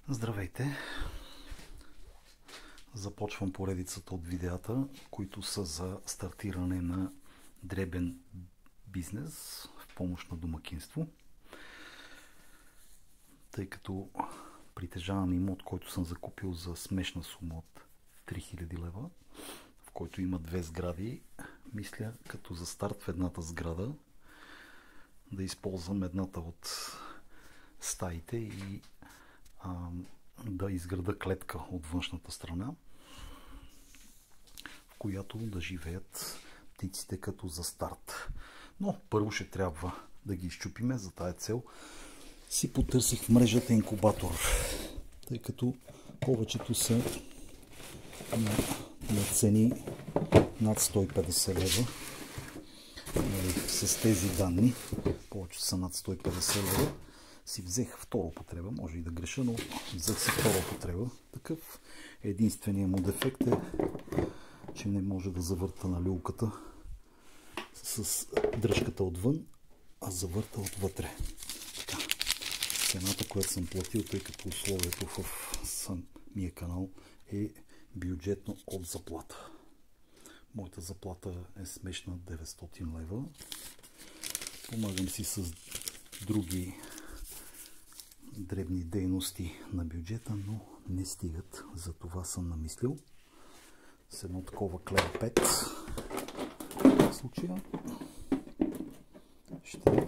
Здравейте! Започвам поредицата от видеята, които са за стартиране на дребен бизнес в помощ на домакинство. Тъй като притежавам имот, който съм закупил за смешна сума от 3000 лева, в който има две сгради, мисля като за старт в едната сграда да използвам едната от стаите и да изграда клетка от външната страна, в която да живеят птиците като за старт. Но първо ще трябва да ги изчупиме. За тая цел си потърсих в мрежата инкубатор, тъй като повечето са на цени над 150 лева. С тези данни повечето са над 150 лева. Си взех втора употреба, може и да греша, но взех си втора употреба. Такъв единственият му дефект е, че не може да завърта на люлката с дръжката отвън, а завърта отвътре. Така. Цената, която съм платил, тъй като условието в самия канал е бюджетно от заплата. Моята заплата е смешна 900 лева. Помагам си с други дребни дейности на бюджета, но не стигат. За това съм намислил с едно такова клей 5. В случая ще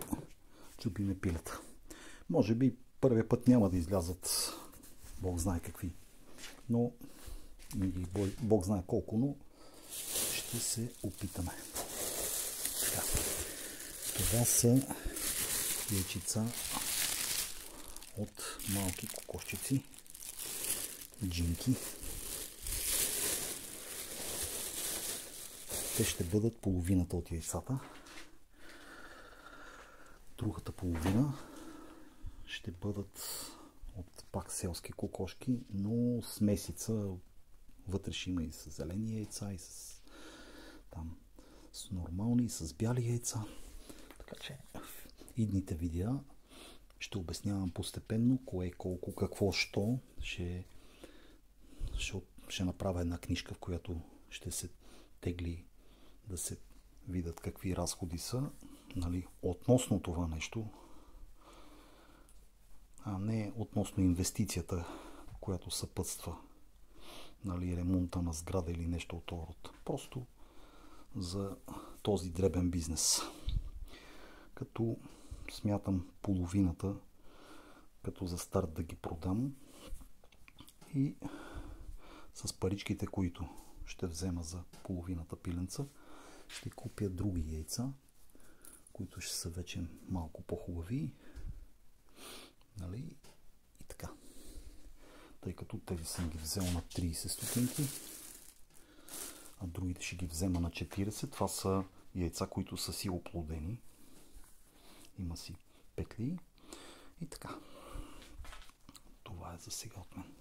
чупиме пилета. Може би първия път няма да излязат Бог знае какви, но Бог знае колко, но ще се опитаме. Така. Това са яйчица от малки кокошчици, джинки. Те ще бъдат половината от яйцата. Другата половина ще бъдат от пак селски кокошки, но смесица. Вътре ще има и с зелени яйца, и с нормални, и с бяли яйца. Така че в идните видеа ще обяснявам постепенно кое, колко, какво, що. Ще направя една книжка, в която ще се тегли да се видят какви разходи са, нали, относно това нещо, а не относно инвестицията, която съпътства, нали, ремонта на сграда или нещо от този род. Просто за този дребен бизнес. Като смятам половината като за старт да ги продам и с паричките, които ще взема за половината пиленца, ще купя други яйца, които ще са вече малко по-хубави, нали? И така. Тъй като тези съм ги взел на 30 стотинки, а другите ще ги взема на 40. Това са яйца, които са си оплодени. Има си петли. И така. Това е за сега от мен.